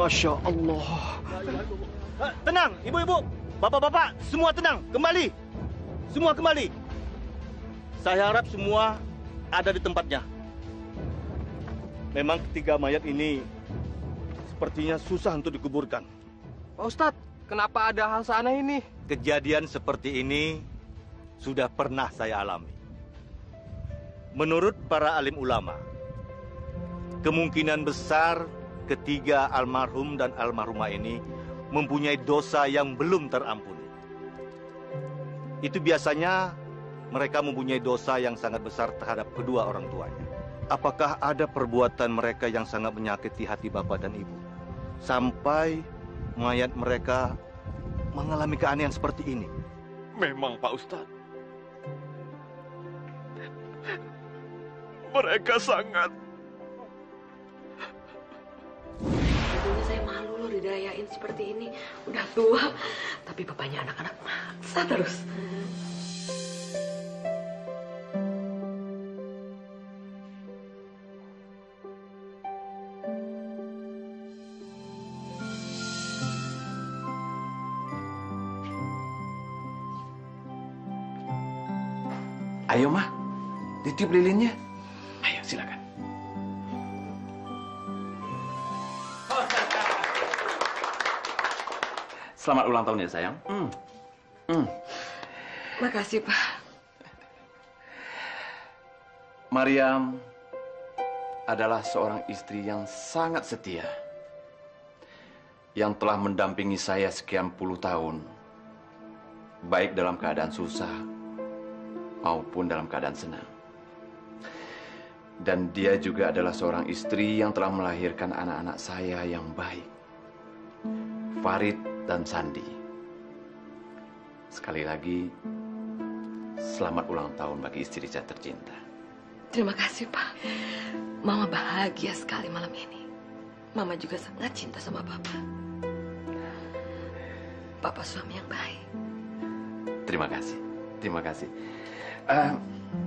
Masya Allah. Tenang, ibu-ibu, bapak-bapak, semua tenang. Kembali. Semua kembali. Saya harap semua ada di tempatnya. Memang ketiga mayat ini sepertinya susah untuk dikuburkan. Pak Ustadz, kenapa ada hal seaneh ini? Kejadian seperti ini sudah pernah saya alami. Menurut para alim ulama, kemungkinan besar ketiga almarhum dan almarhumah ini mempunyai dosa yang belum terampuni. Itu biasanya mereka mempunyai dosa yang sangat besar terhadap kedua orang tuanya. Apakah ada perbuatan mereka yang sangat menyakiti hati bapak dan ibu, sampai mayat mereka mengalami keanehan seperti ini? Memang Pak Ustadz. Mereka sangat. Sebetulnya saya malu loh dirayain seperti ini. Udah tua, tapi bapaknya anak-anak maksa terus. Ayo, Mah. Ditiup lilinnya. Ayo, silakan. Selamat ulang tahun ya, sayang. Makasih, Pak. Mariam adalah seorang istri yang sangat setia, yang telah mendampingi saya sekian puluh tahun, baik dalam keadaan susah maupun dalam keadaan senang. Dan dia juga adalah seorang istri yang telah melahirkan anak-anak saya yang baik, Farid dan Sandi. Sekali lagi, selamat ulang tahun bagi istri saya tercinta. Terima kasih, Pak. Mama bahagia sekali malam ini. Mama juga sangat cinta sama Bapak. Bapak suami yang baik. Terima kasih. Terima kasih.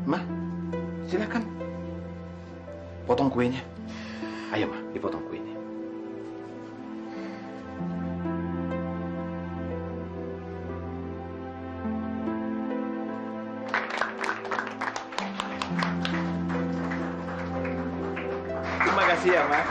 Ma, silakan potong kuenya. Ayo, Ma, dipotong kuenya. Terima kasih ya, Ma.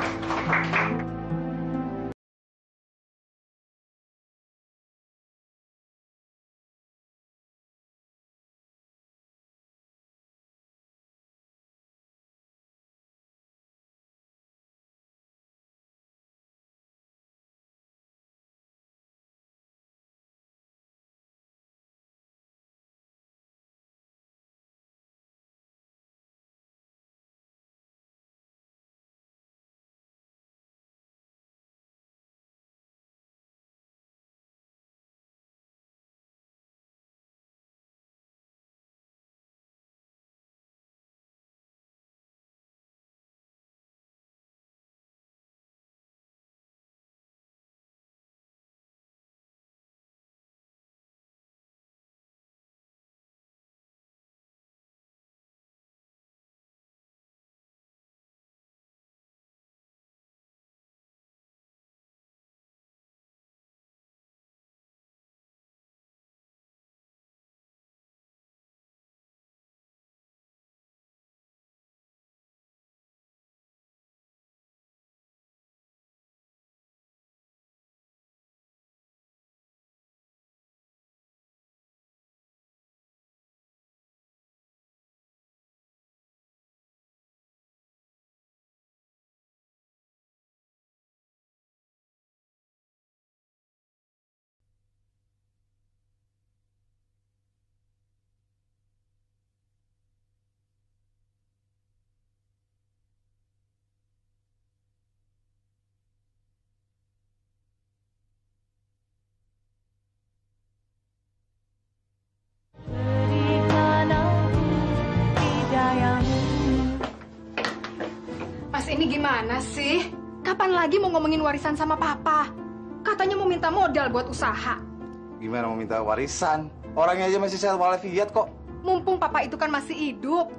Mas ini gimana sih? Kapan lagi mau ngomongin warisan sama Papa? Katanya mau minta modal buat usaha. Gimana mau minta warisan? Orangnya aja masih sehat walafiat kok. Mumpung Papa itu kan masih hidup.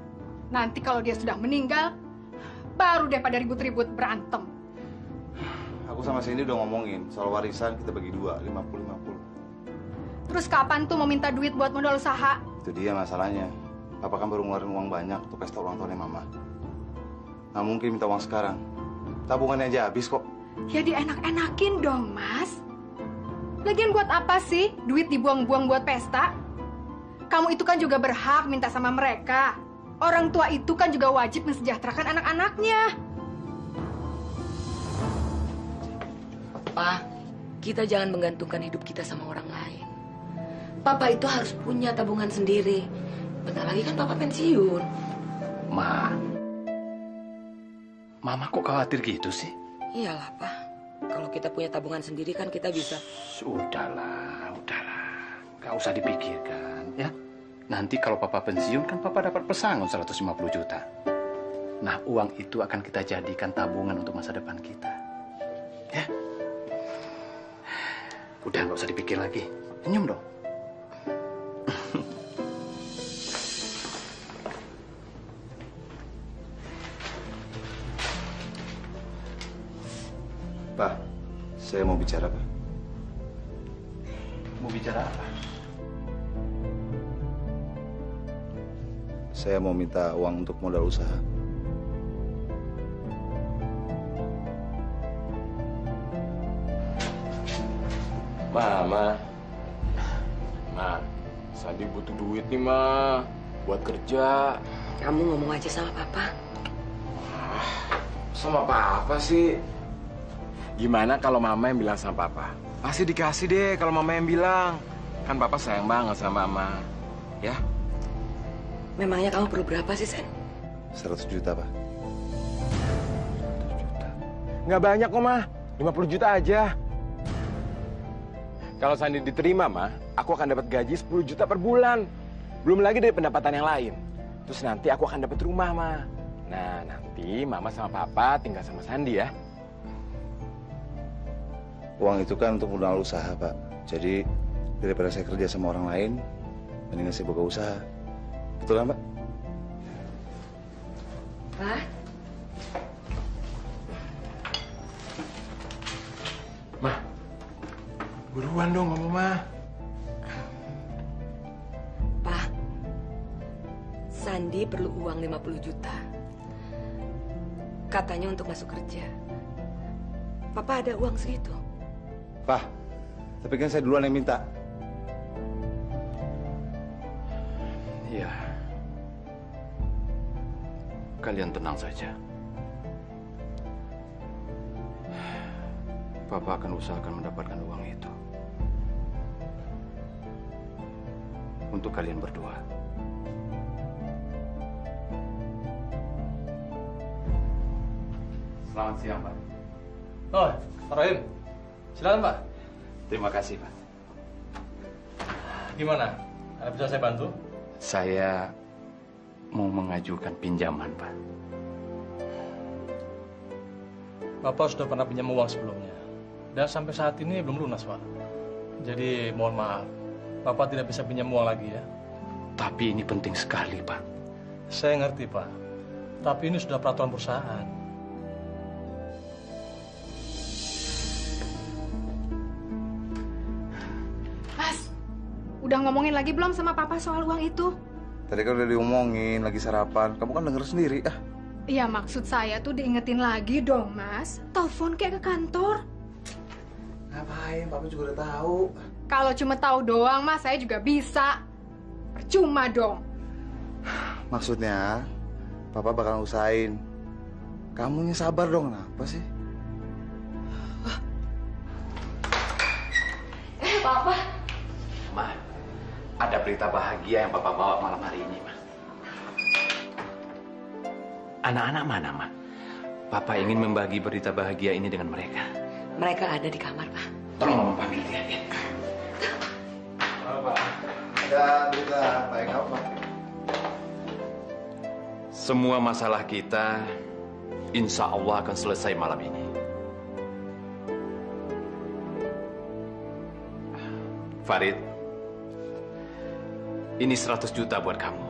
Nanti kalau dia sudah meninggal, baru deh pada ribut-ribut berantem. Aku sama Cindy udah ngomongin soal warisan kita bagi dua, 50-50. Terus kapan tuh mau minta duit buat modal usaha? Itu dia masalahnya. Papa kan baru ngeluarin uang banyak untuk pesta ulang tahunnya Mama. Nggak mungkin minta uang sekarang. Tabungannya aja habis kok. Ya dienak-enakin dong, Mas. Lagian buat apa sih duit dibuang-buang buat pesta? Kamu itu kan juga berhak minta sama mereka. Orang tua itu kan juga wajib mensejahterakan anak-anaknya. Pa, kita jangan menggantungkan hidup kita sama orang lain. Papa itu harus punya tabungan sendiri. Bentar lagi kan Papa pensiun. Ma, Mama kok khawatir gitu sih? Iyalah, Pa. Kalau kita punya tabungan sendiri kan kita bisa... Udahlah. Gak usah dipikirkan, ya. Nanti kalau Papa pensiun kan Papa dapat pesangon 150 juta. Nah, uang itu akan kita jadikan tabungan untuk masa depan kita. Ya. Udah nggak usah dipikir lagi. Senyum dong. Pak, saya mau bicara, Pak. Mau bicara apa? Saya mau minta uang untuk modal usaha. Ma, Sandi butuh duit nih, Ma. Buat kerja. Kamu ngomong aja sama Papa. Sama Papa sih. Gimana kalau Mama yang bilang sama Papa? Pasti dikasih deh kalau Mama yang bilang. Kan Papa sayang banget sama Mama. Ya? Memangnya kamu perlu berapa sih, Sen? 100 juta, Pak. 100 juta. Nggak banyak kok, Ma. 50 juta aja. Kalau Sandi diterima, Ma, aku akan dapat gaji 10 juta per bulan. Belum lagi dari pendapatan yang lain. Terus nanti aku akan dapat rumah, Ma. Nah, nanti Mama sama Papa tinggal sama Sandi ya. Uang itu kan untuk modal usaha, Pak. Jadi, daripada saya kerja sama orang lain, mendingan saya buka usaha. Betul kan, Pak? Pak? Ma, buruan dong ngomong, Ma. Pak, Sandi perlu uang 50 juta. Katanya untuk masuk kerja. Papa ada uang segitu? Pak, tapi kan saya duluan yang minta. Iya. Kalian tenang saja. Papa akan usahakan mendapatkan uang itu. Untuk kalian berdua. Selamat siang, Pak. Oh, Pak Rahim. Silakan, Pak. Terima kasih, Pak. Gimana? Ada bisa saya bantu? Saya mau mengajukan pinjaman, Pak. Bapak sudah pernah pinjam uang sebelumnya. Dan sampai saat ini belum lunas, Pak. Jadi mohon maaf, Bapak tidak bisa pinjam uang lagi ya. Tapi ini penting sekali, Pak. Saya ngerti, Pak. Tapi ini sudah peraturan perusahaan. Mas, udah ngomongin lagi belum sama Papa soal uang itu? Tadi kan udah diomongin, lagi sarapan. Kamu kan denger sendiri, ah. Iya, maksud saya tuh diingetin lagi dong, Mas. Telepon kayak ke kantor. Ngapain? Papa juga udah tahu. Kalau cuma tahu doang, Mas, saya juga bisa. Percuma dong. Maksudnya, Papa bakal usahain. Kamunya sabar dong, kenapa sih? Papa. Ma, ada berita bahagia yang Papa bawa malam hari ini, Ma. Anak-anak mana, Ma? Papa ingin membagi berita bahagia ini dengan mereka. Mereka ada di kamar, Pak. Tolong Mama panggil dia, ya. Pak, ada berita baik apa, Pak? Semua masalah kita, insya Allah akan selesai malam ini. Farid, ini 100 juta buat kamu.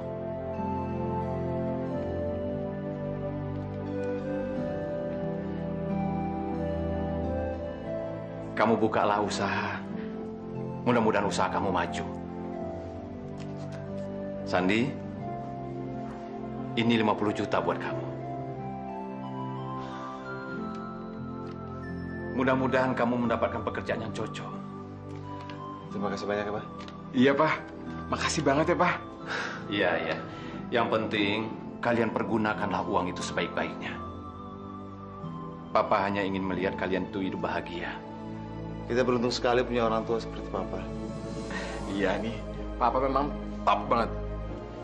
Kamu bukalah usaha. Mudah-mudahan usaha kamu maju. Sandi, ini 50 juta buat kamu. Mudah-mudahan kamu mendapatkan pekerjaan yang cocok. Terima kasih banyak ya, Pak. Iya, Pak. Makasih banget ya, Pak. Iya, iya. Yang penting, kalian pergunakanlah uang itu sebaik-baiknya. Papa hanya ingin melihat kalian itu hidup bahagia. Kita beruntung sekali punya orang tua seperti Papa. Iya nih, Papa memang top banget.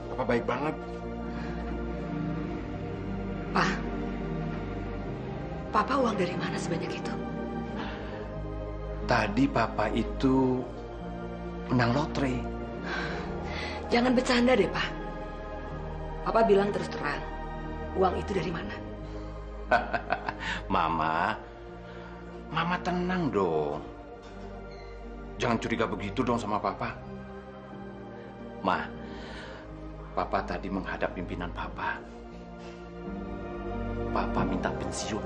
Papa baik banget. Pak, Papa uang dari mana sebanyak itu? Tadi Papa itu menang lotre. Jangan bercanda deh, Pak. Papa bilang terus terang, uang itu dari mana? Mama tenang dong. Jangan curiga begitu dong sama Papa. Papa tadi menghadap pimpinan Papa. Papa minta pensiun.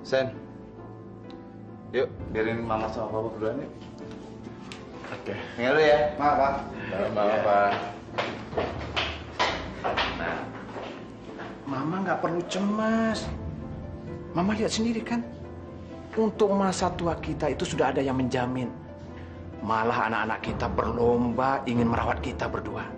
Sen, yuk biarin Mama sama Papa berduaan yuk. Oke. Tinggal dulu ya. Maaf, Pak. Maaf, Pak. Nah, Mama nggak perlu cemas. Mama lihat sendiri kan, untuk masa tua kita itu sudah ada yang menjamin. Malah anak-anak kita berlomba ingin merawat kita berdua.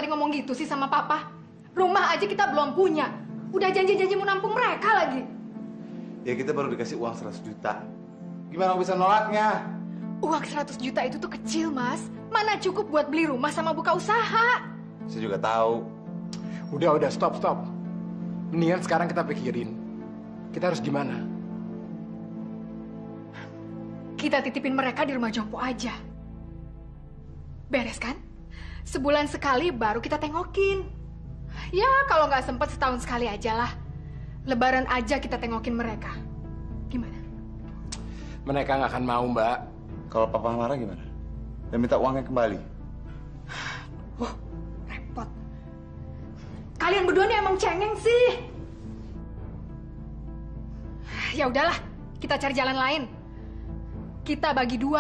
Ngomong gitu sih sama Papa. Rumah aja kita belum punya. Udah janji-janji mau nampung mereka lagi. Ya kita baru dikasih uang 100 juta. Gimana bisa nolaknya? Uang 100 juta itu tuh kecil, Mas. Mana cukup buat beli rumah sama buka usaha. Saya juga tahu. Udah, stop. Mendingan sekarang kita pikirin. Kita harus gimana? Kita titipin mereka di rumah jompo aja. Beres kan? Sebulan sekali baru kita tengokin. Ya, kalau nggak sempet setahun sekali aja lah. Lebaran aja kita tengokin mereka. Gimana? Mereka nggak akan mau, Mbak. Kalau Papa marah gimana? Dan minta uangnya kembali. Repot. Kalian berdua nih emang cengeng sih. Ya udahlah, kita cari jalan lain. Kita bagi 2.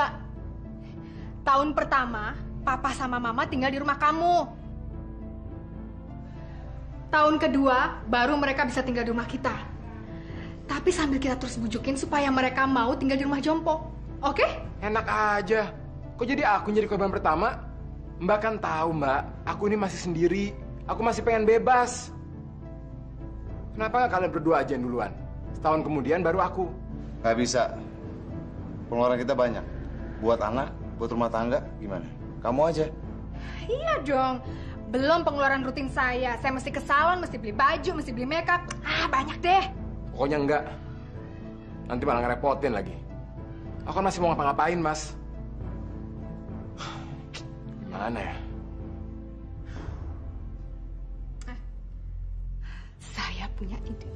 Tahun pertama, Papa sama Mama tinggal di rumah kamu. Tahun kedua, baru mereka bisa tinggal di rumah kita. Tapi sambil kita terus bujukin supaya mereka mau tinggal di rumah jompo. Oke? Enak aja. Kok jadi aku jadi korban pertama? Mbak kan tahu, Mbak. Aku ini masih sendiri. Aku masih pengen bebas. Kenapa nggak kalian berdua aja duluan? Setahun kemudian baru aku. Nggak bisa. Pengeluaran kita banyak. Buat anak, buat rumah tangga, gimana? Kamu aja. Iya dong. Belum pengeluaran rutin saya. Saya mesti ke salon, mesti beli baju, mesti beli makeup. Banyak deh. Pokoknya enggak. Nanti malah ngerepotin lagi. Aku kan masih mau ngapa-ngapain, Mas. Gimana ya? Saya punya ide.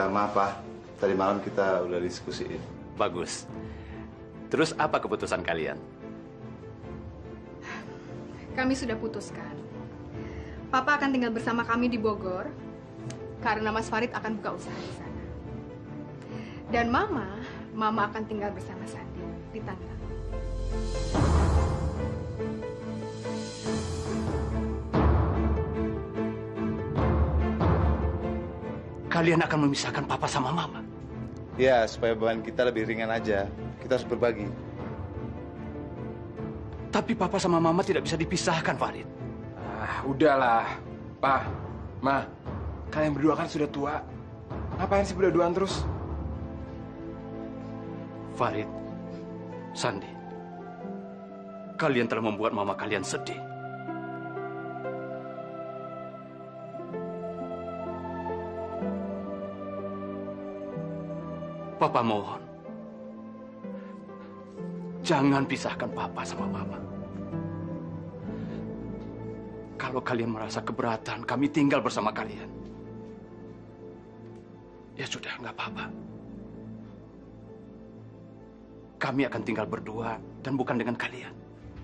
Maaf, Pak. Tadi malam kita udah diskusiin. Bagus. Terus apa keputusan kalian? Kami sudah putuskan. Papa akan tinggal bersama kami di Bogor karena Mas Farid akan buka usaha di sana. Dan Mama akan tinggal bersama Sandi di Tangerang. Kalian akan memisahkan Papa sama Mama? Ya, supaya beban kita lebih ringan aja. Kita harus berbagi. Tapi Papa sama Mama tidak bisa dipisahkan, Farid. Udahlah. Pa, Ma, kalian berdua kan sudah tua. Ngapain sih berduaan terus? Farid, Sandi, kalian telah membuat mama kalian sedih. Papa mohon, jangan pisahkan Papa sama Mama. Kalau kalian merasa keberatan, kami tinggal bersama kalian. Ya sudah, nggak apa-apa. Kami akan tinggal berdua dan bukan dengan kalian.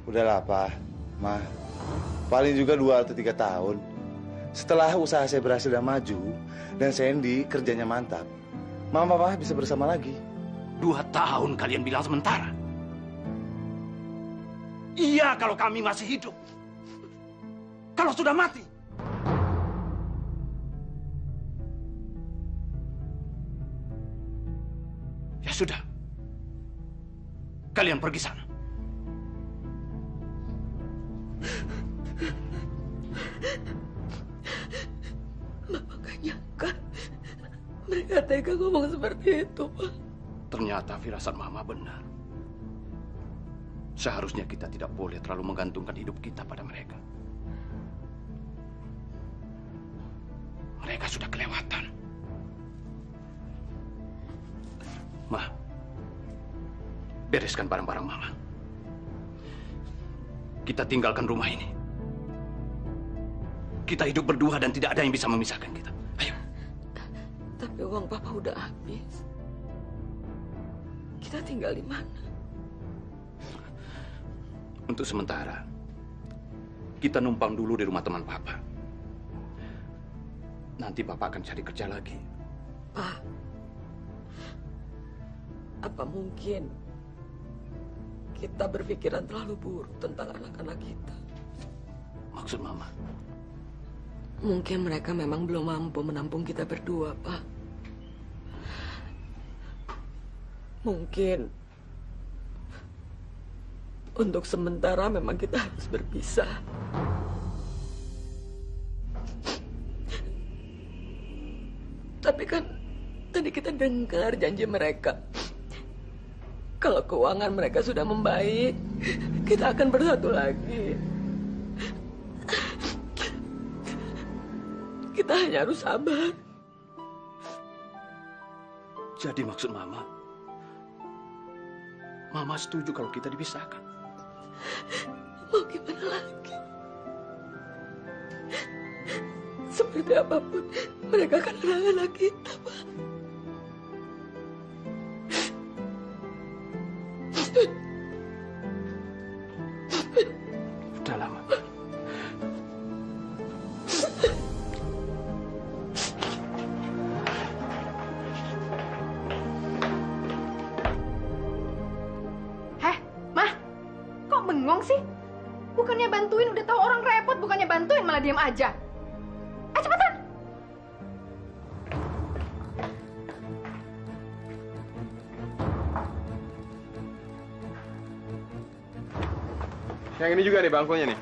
Udahlah, Pak. Ma, paling juga 2 atau 3 tahun. Setelah usaha saya berhasil dan maju, dan Sandy kerjanya mantap, Mama Papa bisa bersama lagi. 2 tahun kalian bilang sementara. Iya kalau kami masih hidup. Kalau sudah mati. Ya sudah. Kalian pergi sana. Mama gak nyangka mereka tega ngomong seperti itu, Pak. Ternyata firasat Mama benar. Seharusnya kita tidak boleh terlalu menggantungkan hidup kita pada mereka. Mereka sudah kelewatan. Ma, bereskan barang-barang Mama. Kita tinggalkan rumah ini. Kita hidup berdua dan tidak ada yang bisa memisahkan kita. Ayo. Tapi uang Papa udah habis. Kita tinggal di mana? Untuk sementara, kita numpang dulu di rumah teman Papa. Nanti Papa akan cari kerja lagi. Pak, apa mungkin kita berpikiran terlalu buruk tentang anak-anak kita? Maksud Mama? Mungkin mereka memang belum mampu menampung kita berdua, Pak. Mungkin untuk sementara memang kita harus berpisah. Tapi kan tadi kita dengar janji mereka. Kalau keuangan mereka sudah membaik, kita akan bersatu lagi. Kita hanya harus sabar. Jadi maksud Mama, Mama setuju kalau kita dipisahkan? Mau gimana lagi? Seperti apapun, mereka kan anak-anak kita, Pak. Udah lama. Heh, Mah, kok bengong sih? Bukannya bantuin, udah tahu orang repot, bukannya bantuin malah diam aja. Ayo cepetan. Yang ini juga nih bangkunya nih.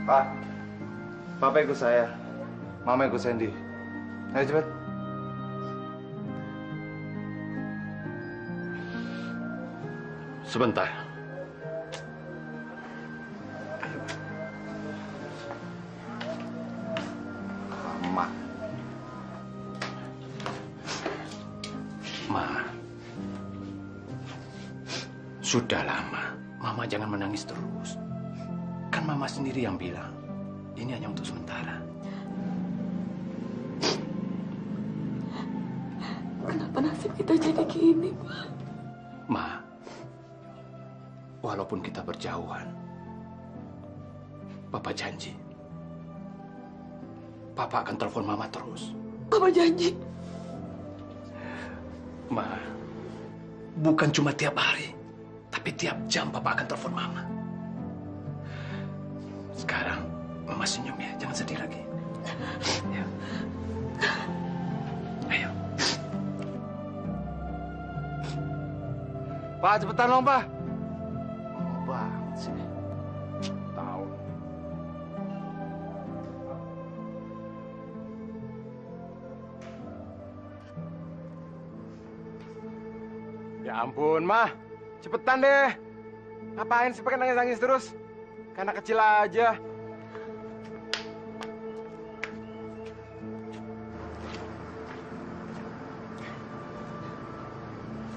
Pak, Papa ikut saya. Mama ikut Sandy. Ayo cepat. Sebentar. Sudah lama, Mama jangan menangis terus. Kan Mama sendiri yang bilang, ini hanya untuk sementara. Kenapa nasib kita jadi gini, Pak? Ma, walaupun kita berjauhan, Papa janji, Papa akan telepon Mama terus. Papa janji. Ma, bukan cuma tiap hari, tapi tiap jam Papa akan telepon Mama. Sekarang, Mama senyum ya, jangan sedih lagi. Ya. Ayo. Pak, cepetan dong, Pak. Oh, banget sih. Tahu. Ya ampun, Mah. Cepetan deh. Ngapain sih pakai nangis-nangis terus? Karena kecil aja.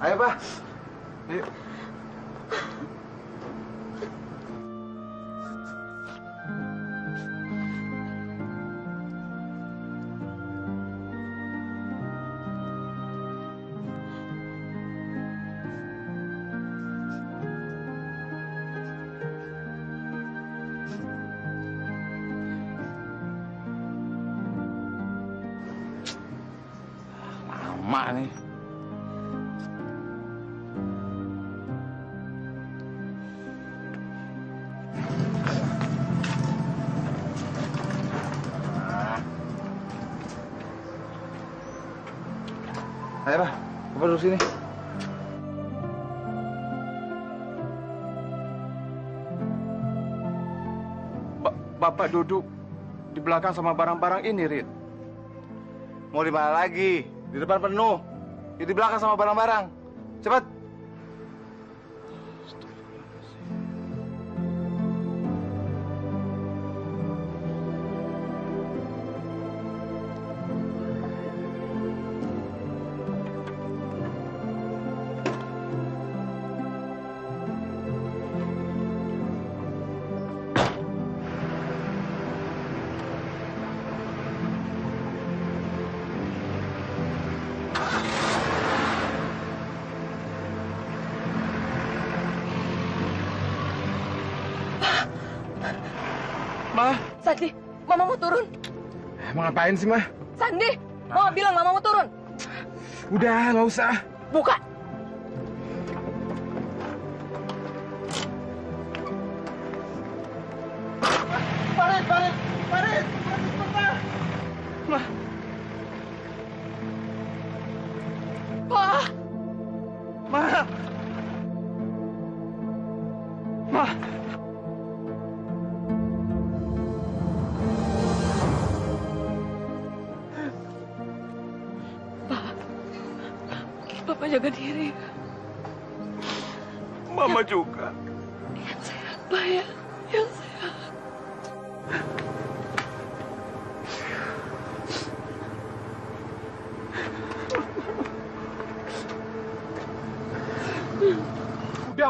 Ayo, Pak. Ayo. Lama nih. Ayo, Pak. Bapak duduk sini. Bapak duduk di belakang sama barang-barang ini, Rit. Mau di mana lagi? Di depan penuh. Di belakang sama barang-barang. Cepat. Mah, Sandi, Mama mau turun. mau ngapain sih, Mah? Sandi, Mama bilang Mama mau turun. Udah, nggak usah. Buka. Farid, Farid, Farid, cepetan. Mah, Pak. Mah. Mah. Papa jaga diri. Mama juga. Yang sehat, Pak ya. Yang sehat.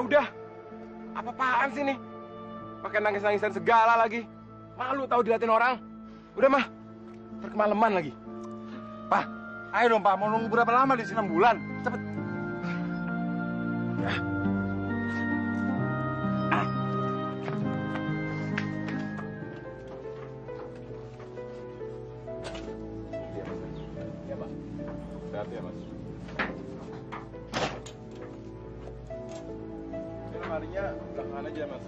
Udah. Apa-apaan sih nih? Pakai nangis-nangisan segala lagi. Malu tahu diliatin orang. Udah, Mah. Ntar kemalaman lagi. Pak, ayo dong, Pak. Mau nunggu berapa lama di sini? 6 bulan. Cepet. Iya, Pak. Sehat ya, Mas. Ini lemarinya belakangan aja, Mas.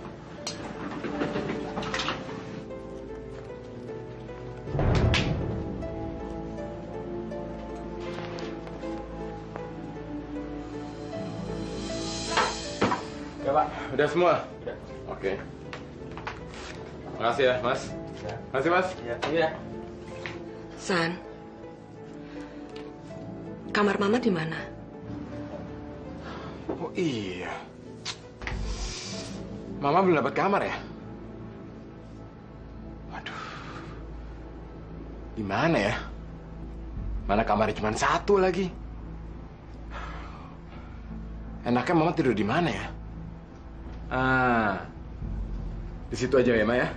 Ya, Pak. Udah semua? Udah. Oke. Makasih ya, Mas. Makasih, Mas. Iya. San, kamar Mama di mana? Oh iya. Mama belum dapat kamar ya? Waduh. Di mana ya? Mana kamarnya cuma satu lagi? Enaknya Mama tidur di mana ya? Ah, di situ aja ya, Ma ya.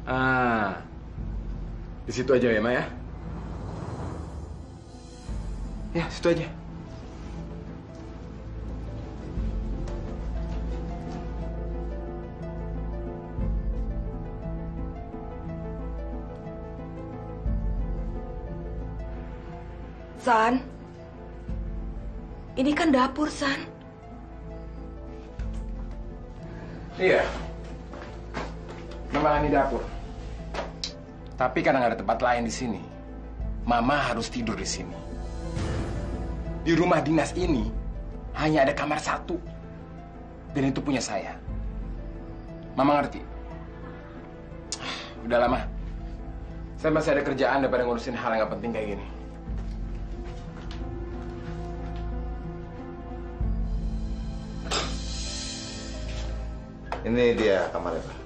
Ah, di situ aja ya, Ma ya. Ya, situ aja. San, ini kan dapur, San. Iya. Memang ini dapur. Tapi karena nggak ada tempat lain di sini, Mama harus tidur di sini. Di rumah dinas ini hanya ada kamar satu, dan itu punya saya. Mama ngerti? Udah lama. Saya masih ada kerjaan daripada ngurusin hal yang nggak penting kayak gini. Ini dia kamarnya, Pak.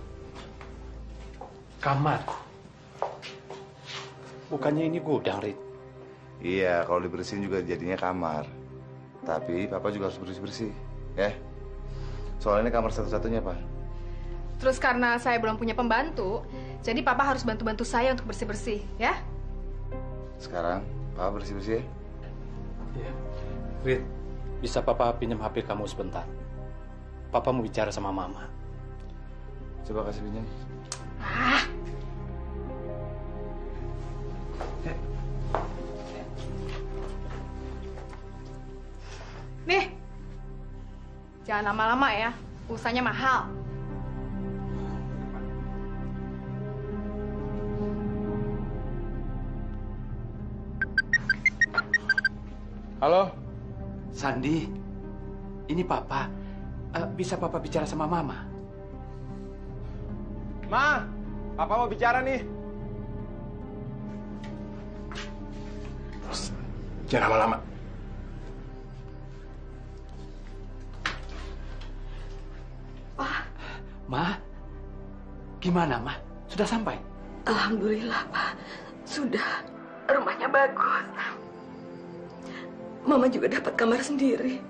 Kamar. Bukannya ini gudang, Rit? Iya, kalau dibersihin juga jadinya kamar. Tapi Papa juga harus bersih-bersih, ya. Soalnya ini kamar satu-satunya, Pak. Terus karena saya belum punya pembantu, jadi Papa harus bantu-bantu saya untuk bersih-bersih, ya? Sekarang Papa bersih-bersih ya. Iya. Rit, bisa Papa pinjam HP kamu sebentar? Papa mau bicara sama Mama. Coba kasih pinjam. Ah, nih, jangan lama-lama ya, pulsanya mahal. Halo? Sandi, ini Papa. Bisa Papa bicara sama Mama? Ma, Papa mau bicara nih. Terus, jangan lama-lama. Ma, gimana, Ma? Sudah sampai? Alhamdulillah, Pak. Sudah. Rumahnya bagus. Mama juga dapat kamar sendiri.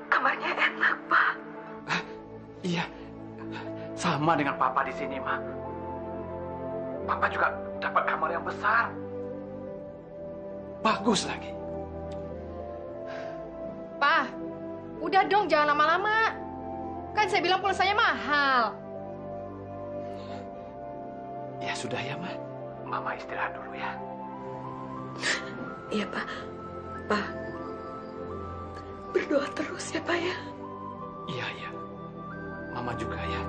Kamarnya enak, Pak. Iya. Sama dengan Papa di sini, Ma. Papa juga dapat kamar yang besar. Bagus lagi. Pa, udah dong, jangan lama-lama. Kan saya bilang pulsanya mahal. Ya sudah ya, Ma. Mama istirahat dulu ya. Iya, Pak. Pak, berdoa terus ya, Pak ya. Iya, iya. Mama juga ya.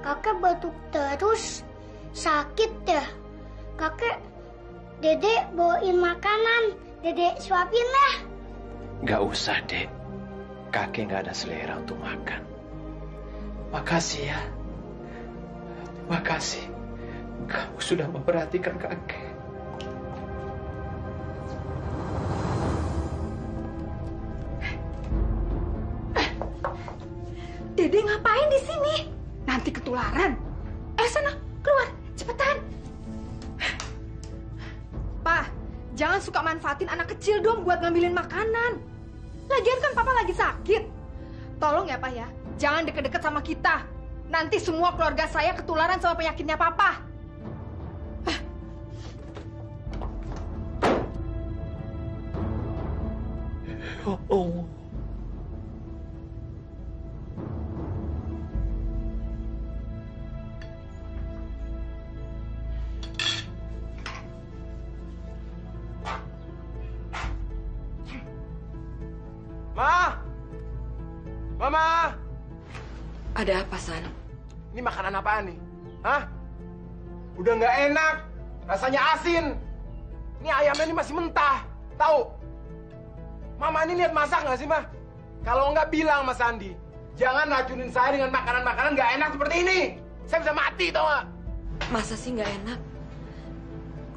Kakek batuk terus, sakit ya. Kakek, Dedek bawain makanan, Dedek suapin ya. Gak usah, Dek. Kakek gak ada selera untuk makan. Makasih ya. Makasih. Kamu sudah memperhatikan kakek. Dede ngapain di sini? Nanti ketularan. Sana, keluar, cepetan. Pa, jangan suka manfaatin anak kecil dong buat ngambilin makanan. Lagian kan Papa lagi sakit. Tolong ya, Pak ya, jangan deket-deket sama kita. Nanti semua keluarga saya ketularan sama penyakitnya Papa. Ma! Mama! Ada apa, San? Ini makanan apaan nih? Hah? Udah nggak enak. Rasanya asin. Ini ayamnya ini masih mentah. Tahu? Mama ini lihat masak nggak sih, Ma? Kalau nggak bilang Mas Andi. Jangan racunin saya dengan makanan-makanan nggak enak seperti ini. Saya bisa mati, tau nggak? Masa sih nggak enak?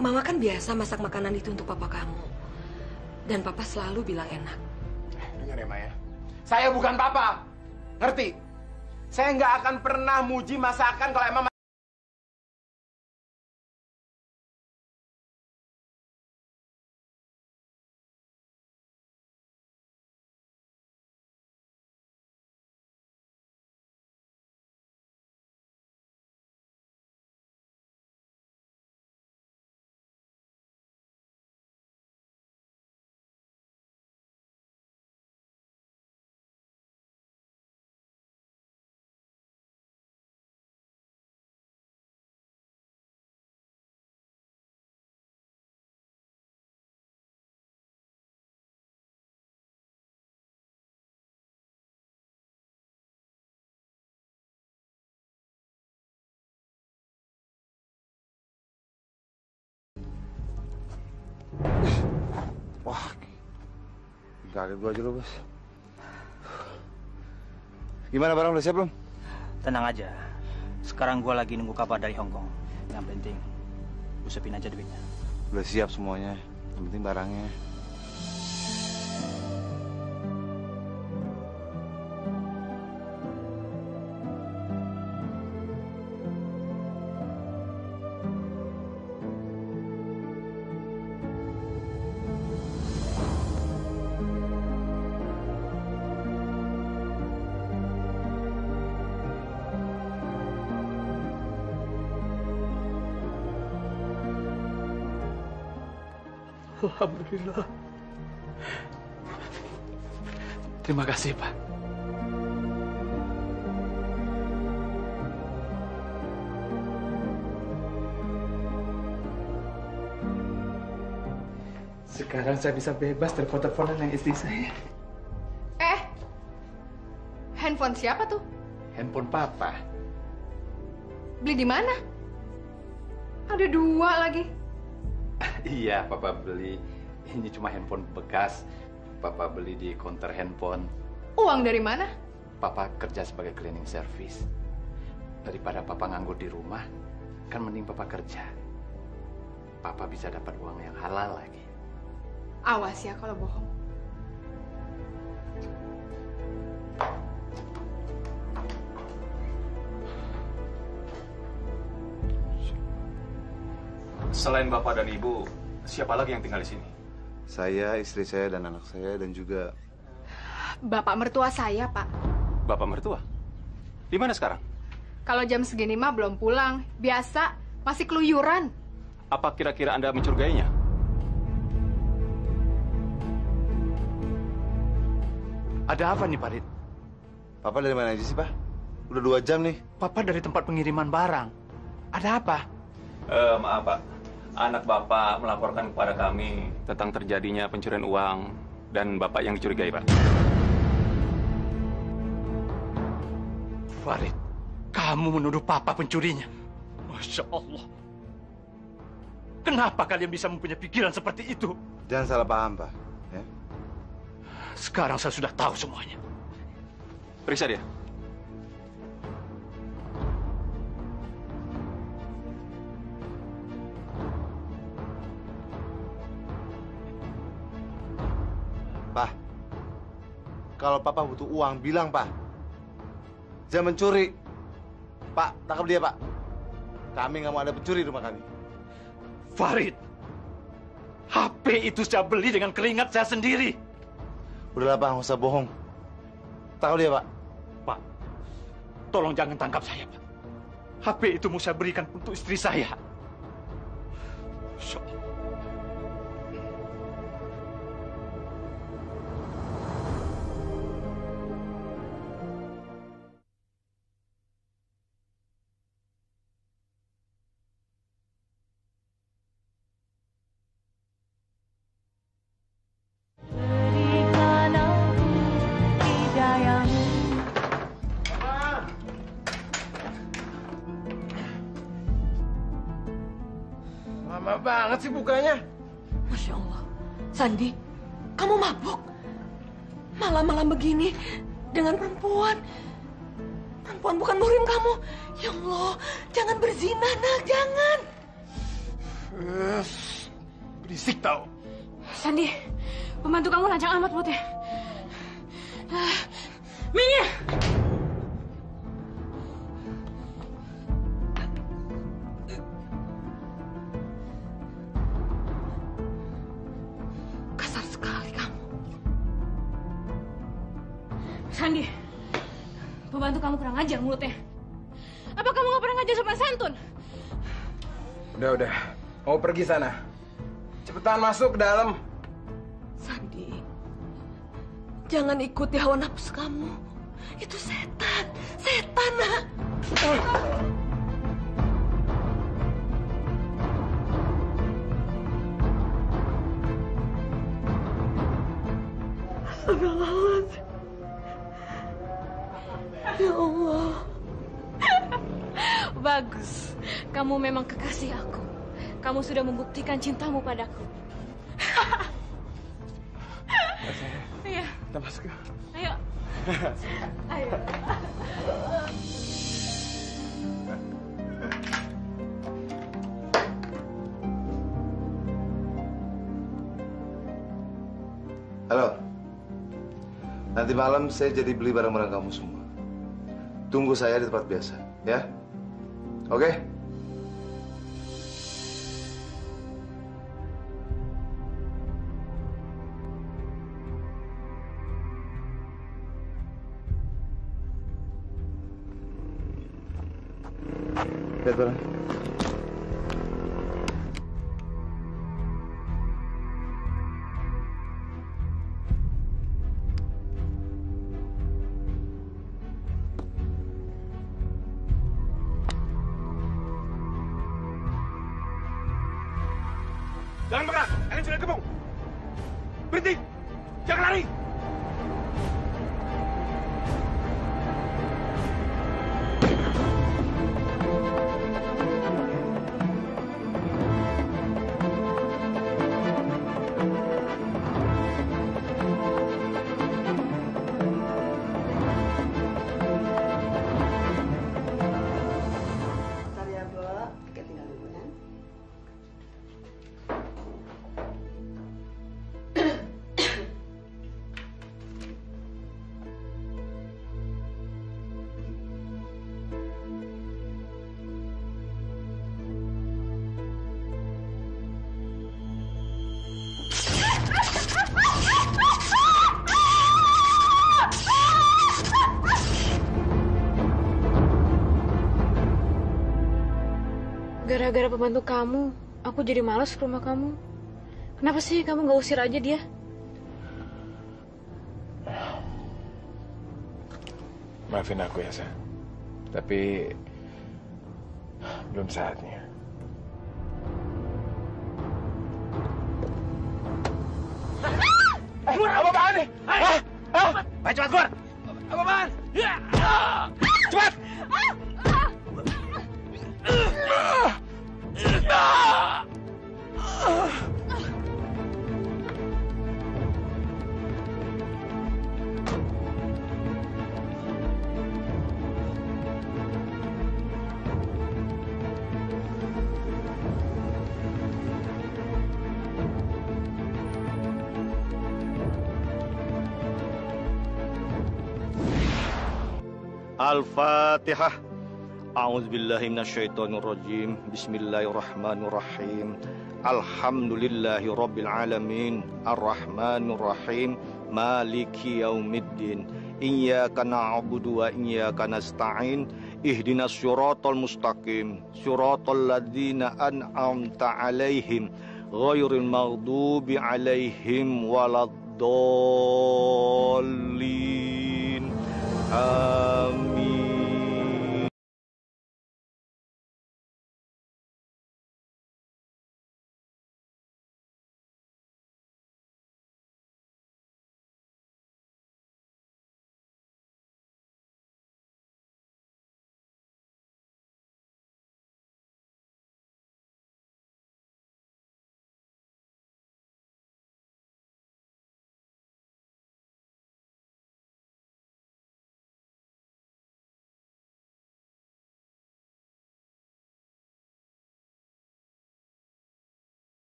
Mama kan biasa masak makanan itu untuk papa kamu. Dan papa selalu bilang enak. Dengar ya, Maya. Saya bukan papa. Ngerti? Saya nggak akan pernah muji masakan kalau emang... Wah, kaget gua aja lo, Bos. Gimana, barang udah siap belum? Tenang aja. Sekarang gua lagi nunggu kabar dari Hong Kong. Yang penting, usapin aja duitnya. Udah siap semuanya. Yang penting barangnya. Alhamdulillah. Terima kasih, Pak. Sekarang saya bisa bebas telepon-teleponan yang istri saya. Handphone siapa tuh? Handphone Papa. Beli di mana? Ada 2 lagi. Iya, Papa beli. Ini cuma handphone bekas. Papa beli di counter handphone. Uang dari mana? Papa kerja sebagai cleaning service. Daripada Papa nganggur di rumah, kan mending Papa kerja. Papa bisa dapat uang yang halal lagi. Awas ya kalau bohong. Selain Bapak dan Ibu, siapa lagi yang tinggal di sini? Saya, istri saya, dan anak saya, dan juga... Bapak mertua saya, Pak. Bapak mertua? Di mana sekarang? Kalau jam segini mah belum pulang. Biasa, masih keluyuran. Apa kira-kira Anda mencurigainya? Ada apa nih, Pak Rid? Papa dari mana aja sih, Pak? Udah 2 jam nih. Papa dari tempat pengiriman barang. Ada apa? Maaf, Pak. Anak Bapak melaporkan kepada kami tentang terjadinya pencurian uang dan Bapak yang dicurigai, Pak. Farid, kamu menuduh Papa pencurinya. Masya Allah. Kenapa kalian bisa mempunyai pikiran seperti itu? Jangan salah paham, Pak. Ya? Sekarang saya sudah tahu semuanya. Periksa dia. Pak, kalau Papa butuh uang, bilang, Pak. Jangan mencuri. Pak, tangkap dia, Pak. Kami nggak mau ada pencuri di rumah kami. Farid, HP itu saya beli dengan keringat saya sendiri. Udahlah, Pak, nggak usah bohong. Tangkap dia, Pak. Pak, tolong jangan tangkap saya, Pak. HP itu mau saya berikan untuk istri saya. Masya Allah. banget sih bukanya. Masya Allah. Sandi, kamu mabuk? Malam-malam begini dengan perempuan. Perempuan bukan muhrim kamu. Ya Allah, jangan berzina, nak, jangan. Berisik tau. Sandi, pembantu kamu lancang amat mulutnya. Minyak! Kasar sekali kamu. Sandi, pembantu kamu kurang ajar mulutnya. Apa kamu nggak pernah ngajar sopan santun? Udah. Mau pergi sana. Cepetan masuk ke dalam. Sandi, jangan ikuti hawa nafsu kamu. Itu setan. Setan, nak. Astagfirullahaladzim. Ya Allah. Bagus, kamu memang kekasih aku. Kamu sudah membuktikan cintamu padaku. Iya. Kita masuk yuk. Ayo. Ayo. Halo. Nanti malam saya jadi beli barang-barang kamu semua. Tunggu saya di tempat biasa, ya? Oke? Lihat barang. Jangan bergerak, kalian sudah kebung. Berhenti, jangan lari. Gara-gara pembantu kamu, aku jadi malas ke rumah kamu. Kenapa sih kamu nggak usir aja dia? Maafin aku ya, Sa. Tapi belum saatnya. Keluar, apa-apaan nih? Ayo cepat keluar! Apa-apaan? Cepat! Al-Fatihah. A'udzubillahi minasyaitonirrajim. Bismillahirrahmanirrahim. Alhamdulillahi rabbil alamin. Arrahmanirrahim. Maliki yaumiddin. Iyyaka na'budu wa iyyaka nasta'in. Ihdinas siratal mustaqim. Siratal ladzina an'amta 'alaihim ghairil maghdubi 'alaihim waladdallin.